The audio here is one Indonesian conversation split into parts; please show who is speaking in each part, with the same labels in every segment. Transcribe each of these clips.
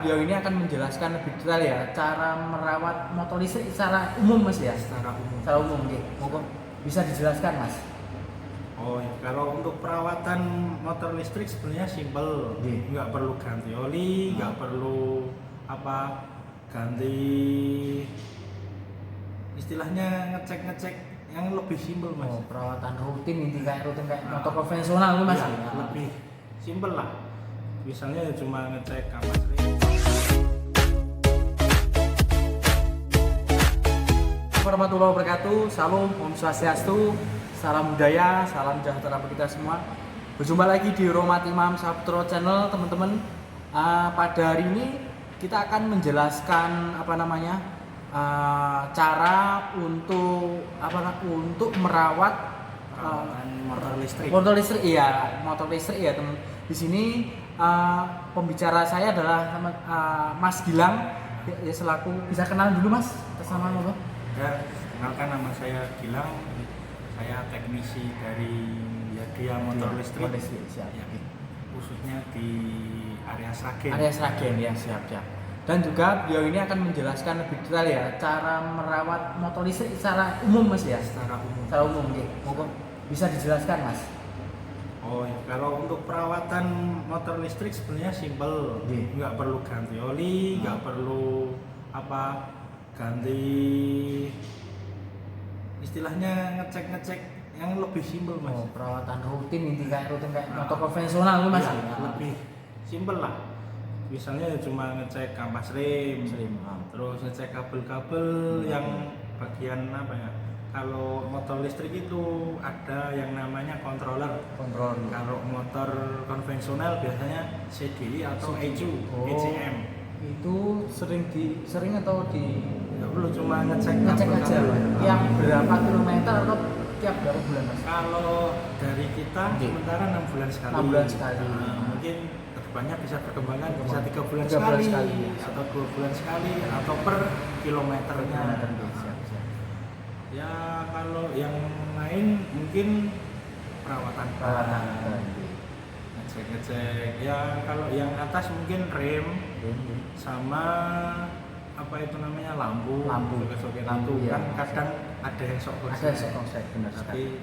Speaker 1: Video ini akan menjelaskan lebih detail ya cara merawat motor listrik secara umum Mas ya.
Speaker 2: Secara umum.
Speaker 1: Secara umum gitu. Monggo bisa dijelaskan Mas.
Speaker 2: Oh ya, kalau untuk perawatan motor listrik sebenarnya simpel, nggak perlu ganti oli, nggak perlu ganti, istilahnya ngecek yang lebih simpel Mas.
Speaker 1: Oh, perawatan rutin kayak motor konvensional Mas.
Speaker 2: Ya, lebih simpel lah. Misalnya cuma ngecek kampas rem.
Speaker 1: Warahmatullahi wabarakatuh. Salam, Om Swastiastu, salam budaya, salam sejahtera bagi kita semua. Berjumpa lagi di Rohmat Imam Saputro Channel, teman-teman. Pada hari ini kita akan menjelaskan cara untuk merawat
Speaker 2: motor listrik.
Speaker 1: Motor listrik ya teman. Di sini pembicara saya adalah Mas Gilang. Ya, selaku bisa kenal dulu Mas, bersama Mas.
Speaker 2: Ya, kenalkan nama saya Gilang. Saya teknisi dari Yadia Motor Listrik.
Speaker 1: Siap.
Speaker 2: Ya, khususnya di area Sragen.
Speaker 1: Area Sragen ya, siap. Dan juga beliau ini akan menjelaskan lebih detail ya cara merawat motor listrik secara umum Mas ya.
Speaker 2: Secara umum.
Speaker 1: Secara umum gitu. Monggo bisa dijelaskan Mas.
Speaker 2: Oh ya, kalau untuk perawatan motor listrik sebenarnya simpel, nggak perlu ganti oli, nggak perlu ganti, istilahnya ngecek yang lebih simpel Mas.
Speaker 1: Oh, perawatan rutin kayak motor konvensional Mas.
Speaker 2: Ya, lebih simpel lah. Misalnya cuma ngecek kampas rem, terus ngecek kabel-kabel yang bagian kalau motor listrik itu ada yang namanya controller. Kalau motor konvensional biasanya CDI atau ECU, ECM.
Speaker 1: Itu sering atau di
Speaker 2: Nggak perlu, cuma ngecek
Speaker 1: aja. Tiap berapa kilometer atau tiap berapa bulan Mas?
Speaker 2: Kalau dari kita sementara 6 bulan sekali.
Speaker 1: 6 bulan sekali.
Speaker 2: Mungkin kedepannya bisa berkembangan, bisa 3 bulan
Speaker 1: 3 bulan sekali
Speaker 2: atau 2 bulan sekali atau per kilometernya. Ya kalau yang lain mungkin perawatan. Ngecek ya. Kalau yang atas mungkin rem sama lampu soket lampu
Speaker 1: ya.
Speaker 2: Kan kadang ada yang sok konsep,
Speaker 1: benar.
Speaker 2: tapi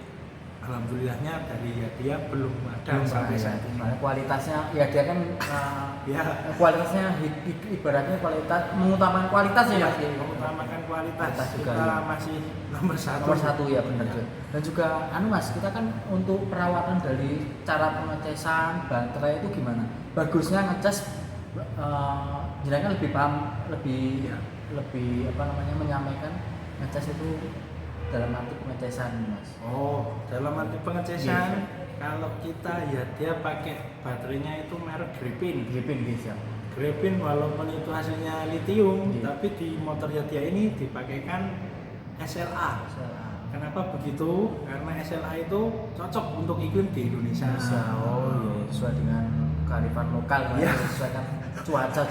Speaker 2: alhamdulillahnya dari dia belum ada sampai saat ini.
Speaker 1: Kualitasnya ya dia kan kualitasnya ibaratnya mengutamakan kualitas ya Mas.
Speaker 2: Mengutamakan kualitas
Speaker 1: juga
Speaker 2: kita
Speaker 1: ya.
Speaker 2: masih nomor satu
Speaker 1: ya benar. Dan juga Mas, kita kan untuk perawatan dari cara pengecasan baterai itu gimana? Bagusnya ngecas jenengan lebih paham, lebih menyampaikan ngecas itu dalam arti pengecasan Mas.
Speaker 2: Oh, dalam arti pengecasan kalau kita dia pakai baterainya itu merek Gripin
Speaker 1: bisa.
Speaker 2: Gripin walaupun itu hasilnya litium, tapi di motor Yadia ini dipakaikan SLA. Kenapa begitu? Karena SLA itu cocok untuk iklim di Indonesia.
Speaker 1: Sesuai dengan kearifan lokal, sesuaikan cuaca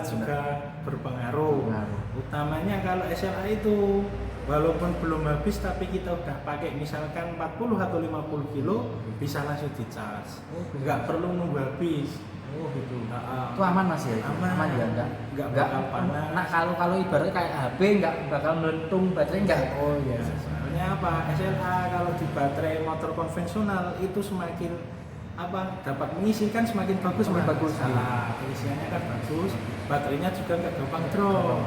Speaker 1: juga
Speaker 2: berpengaruh. Utamanya kalau SLA itu walaupun belum habis tapi kita udah pakai misalkan 40 atau 50 kilo bisa langsung dicas. Nggak perlu nunggu habis.
Speaker 1: Gitu. Itu aman Mas ya? Aman ya, enggak bakal panas. Nah, kalau ibaratnya kayak HP enggak bakal meletung baterai enggak.
Speaker 2: Soalnya SLA kalau di baterai motor konvensional itu semakin dapat mengisi kan semakin bagus. Pengisiannya kan bagus, baterainya juga enggak gampang drop.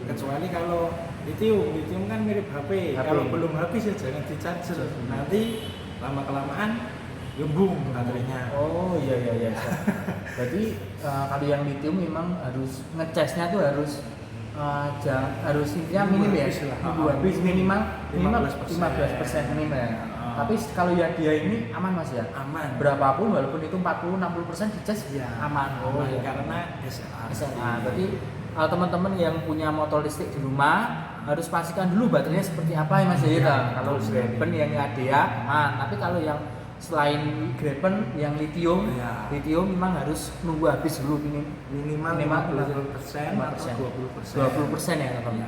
Speaker 2: Kecuali kalau lithium kan mirip HP. Kalau belum habis ya jangan di-charger. Nanti lama-kelamaan gembung baterainya.
Speaker 1: Iya. Berarti kalau yang lithium memang harus ngecasnya tuh harus intinya minim ya. Habis minimal 15% minimal. Tapi kalau yang dia ini aman Mas ya?
Speaker 2: Aman.
Speaker 1: Berapapun walaupun itu 40-60% dicas aman.
Speaker 2: Karena SLA.
Speaker 1: Berarti teman-teman yang punya motor listrik di rumah harus pastikan dulu baterainya seperti apa ya Mas ya. Kalau Gripin yang Yadia aman. Tapi kalau yang selain Gripin yang lithium memang harus nunggu habis dulu
Speaker 2: minimal 50% atau 20%
Speaker 1: ya teman.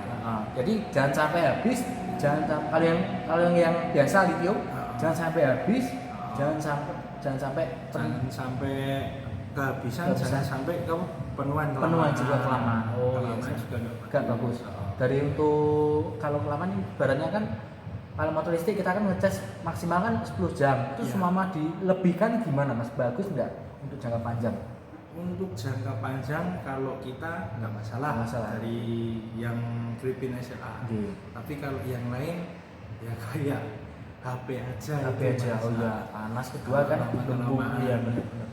Speaker 1: Jadi jangan sampai habis, kalau yang biasa lithium jangan sampai habis, jangan sampai
Speaker 2: kehabisan, jangan sampai kamu penuhan
Speaker 1: juga kelamaan. Oh,
Speaker 2: kelamaan
Speaker 1: iya.
Speaker 2: juga
Speaker 1: Enggak bagus. Dari untuk kalau kelamaan ibaratnya kan kalau motor listrik kita kan ngecas maksimal kan 10 jam. Itu
Speaker 2: Iya.
Speaker 1: semama dilebihkan gimana Mas? Bagus enggak untuk jangka panjang?
Speaker 2: Untuk jangka panjang kalau kita nggak masalah,
Speaker 1: Nggak masalah.
Speaker 2: dari yang Gripin SLA.
Speaker 1: Iya.
Speaker 2: Tapi kalau yang lain ya kayak HP aja.
Speaker 1: Tapi
Speaker 2: itu
Speaker 1: aja, oh
Speaker 2: masalah.
Speaker 1: iya, panas kedua kan gembung.
Speaker 2: Lama-lama.
Speaker 1: Iya benar-benar.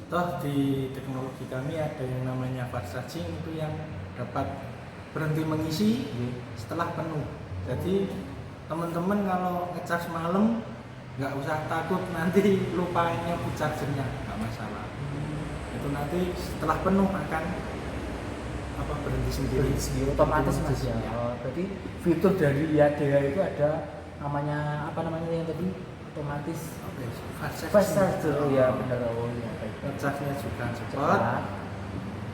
Speaker 2: Toh di teknologi kami ada yang namanya fast charging, itu yang dapat berhenti mengisi setelah penuh. Jadi teman-teman kalau ngecas malam nggak usah takut nanti lupa nyabut chargernya, nggak masalah. Itu nanti setelah penuh akan berhenti sendiri.
Speaker 1: Berhenti sendiri otomatis Mas ya. Oh, berarti fitur dari Yadea itu ada namanya apa namanya yang tadi otomatis
Speaker 2: Oke,
Speaker 1: fast charger. Oh iya benar, oh iya baik.
Speaker 2: Ngecasnya juga cepat.
Speaker 1: Cepat.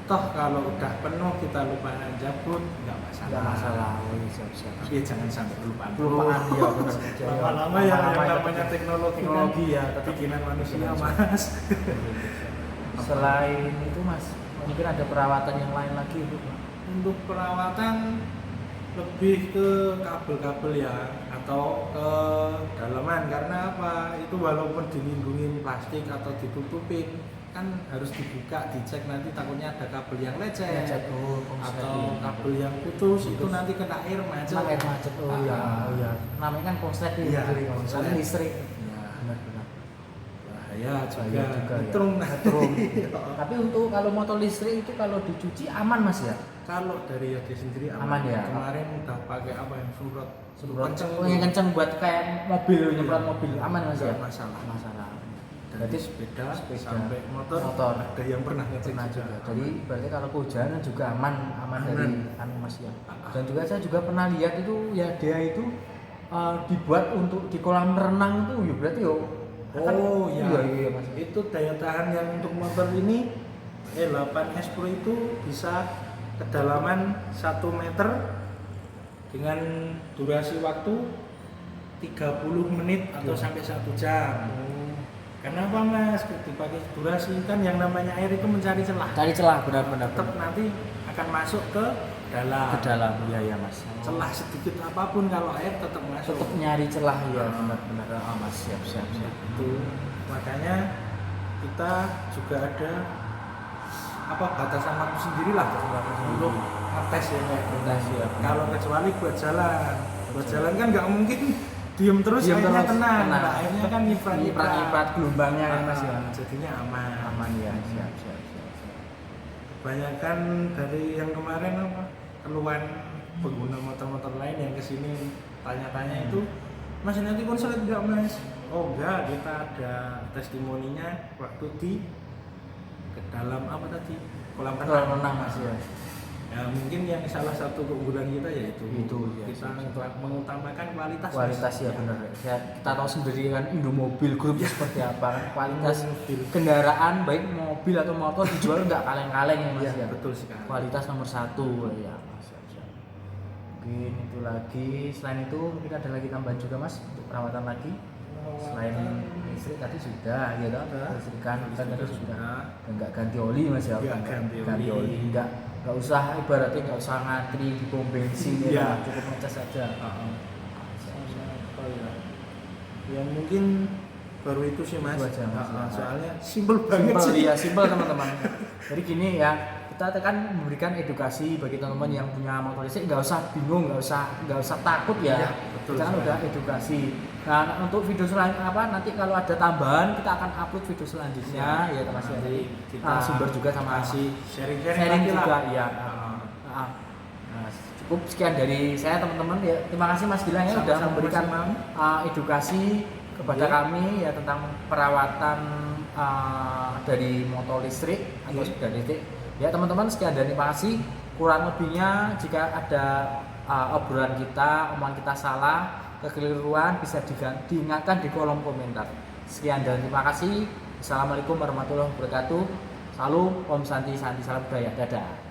Speaker 2: Toh kalau udah penuh kita lupa jabut nggak masalah.
Speaker 1: Nggak masalah. Oh iya siap.
Speaker 2: Tapi ya jangan sampai kelupaan.
Speaker 1: Kelupaan iya benar.
Speaker 2: Lama-lama ya yang
Speaker 1: Lama-lama
Speaker 2: namanya
Speaker 1: tetap-
Speaker 2: teknologi
Speaker 1: ya
Speaker 2: tapi
Speaker 1: tetap
Speaker 2: bikinan manusia
Speaker 1: bikinan
Speaker 2: mas.
Speaker 1: Selain itu Mas, mungkin ada perawatan yang lain lagi itu.
Speaker 2: Untuk perawatan lebih ke kabel-kabel ya, atau ke dalaman, karena apa, itu walaupun dilindungin plastik atau ditutupin kan harus dibuka, dicek, nanti takutnya ada kabel yang lecet atau kabel yang putus, itu nanti kena air macet.
Speaker 1: Air macet. Oh iya. Namanya kan konslet itu
Speaker 2: Iya,
Speaker 1: dari
Speaker 2: konslet.
Speaker 1: konslet listrik.
Speaker 2: Ya,
Speaker 1: Benar-benar.
Speaker 2: bahaya juga,
Speaker 1: Bahaya juga ya.
Speaker 2: Ngetrum.
Speaker 1: Ngetrum. Tapi untuk kalau motor listrik itu kalau dicuci aman Mas ya?
Speaker 2: Kalau dari Yodi sendiri
Speaker 1: Aman ya?
Speaker 2: Kemarin udah pakai apa yang semprot kenceng.
Speaker 1: Oh, yang kenceng buat kayak mobil, nyemprot mobil aman Mas ya?
Speaker 2: Nggak masalah.
Speaker 1: Masalah.
Speaker 2: Dari
Speaker 1: Berarti
Speaker 2: sepeda
Speaker 1: sepeda,
Speaker 2: sampai motor, ada yang pernah ngecek
Speaker 1: pernah
Speaker 2: juga.
Speaker 1: juga. Jadi berarti kalau kehujanan juga aman
Speaker 2: Aman.
Speaker 1: dari anu Mas ya. Dan juga saya juga pernah lihat itu ya dia itu dibuat untuk di kolam renang itu ya berarti yo.
Speaker 2: Oh
Speaker 1: iya Mas.
Speaker 2: Itu daya tahan yang untuk motor ini E8S Pro itu bisa kedalaman 1 meter dengan durasi waktu 30 menit atau sampai 1 jam. Kenapa Mas? Dipakai durasi, kan yang namanya air itu mencari celah.
Speaker 1: Cari celah benar-benar.
Speaker 2: Tetap nanti akan masuk ke dalam.
Speaker 1: Ke dalam ya Mas.
Speaker 2: Celah sedikit apapun kalau air tetap masuk.
Speaker 1: Tetap nyari celah ya benar-benar. Mas siap.
Speaker 2: Itu makanya kita juga ada batasan waktu sendiri lah untuk ngetes ya kayak
Speaker 1: Ngetes, ya.
Speaker 2: Kalau kecuali buat jalan kan nggak mungkin diem terus airnya tenang. Nah, airnya kan nyiprat
Speaker 1: gelombangnya kan Mas ya.
Speaker 2: jadinya aman
Speaker 1: Ya siap.
Speaker 2: Kebanyakan dari yang kemarin keluhan pengguna motor-motor lain yang kesini tanya-tanya itu, Mas nanti konseling enggak Mas? Oh enggak, kita ada testimoninya waktu di ke dalam kolam renang
Speaker 1: Mas ya.
Speaker 2: Ya mungkin yang salah satu keunggulan kita yaitu
Speaker 1: ya,
Speaker 2: kita mengutamakan kualitas
Speaker 1: ya benar ya, kita tahu sendiri kan Indomobil Group seperti apa kan kualitas
Speaker 2: Mobil.
Speaker 1: kendaraan baik mobil atau motor dijual nggak kaleng-kaleng ya Mas
Speaker 2: Ya,
Speaker 1: ya.
Speaker 2: betul sekali.
Speaker 1: Kualitas nomor 1 ya Mas. Siap. Mungkin itu lagi, selain itu mungkin ada lagi tambahan juga Mas untuk perawatan lagi. Selain listrik tadi sudah ya toh, listrikan kan tadi sudah. Dan nggak ganti oli Mas ya.
Speaker 2: Nggak ganti oli.
Speaker 1: Nggak usah ibaratnya nggak usah ngantri di pom bensin ya, cukup ngecas saja.
Speaker 2: Ya mungkin baru itu sih Mas.
Speaker 1: Itu aja, Mas.
Speaker 2: Soalnya simpel banget sih.
Speaker 1: Ya simpel teman-teman. Jadi gini ya, kita akan memberikan edukasi bagi teman-teman yang punya motor listrik, nggak usah bingung, nggak usah takut ya.
Speaker 2: Ya, betul
Speaker 1: Kita kan
Speaker 2: sekali.
Speaker 1: udah edukasi. Nah untuk video selanjutnya nanti kalau ada tambahan kita akan upload video selanjutnya ya Mas ya.
Speaker 2: Nanti kita
Speaker 1: Sumber juga sama
Speaker 2: kasih sharing
Speaker 1: sharing
Speaker 2: lagi
Speaker 1: juga
Speaker 2: lah.
Speaker 1: ya. Nah, cukup sekian dari saya teman-teman ya. Terima kasih Mas Gilang ya sudah
Speaker 2: Sama-sama,
Speaker 1: memberikan
Speaker 2: Mas Imam.
Speaker 1: edukasi kepada
Speaker 2: Iya.
Speaker 1: kami ya tentang perawatan dari motor listrik atau
Speaker 2: Iya.
Speaker 1: sepeda listrik. Ya teman-teman sekian dan terima kasih. Kurang lebihnya jika ada obrolan kita, omongan kita salah, kekeliruan bisa diingatkan di kolom komentar. Sekian dan terima kasih. Assalamualaikum warahmatullahi wabarakatuh. Salam, Om Santi, salam budaya. Dadah.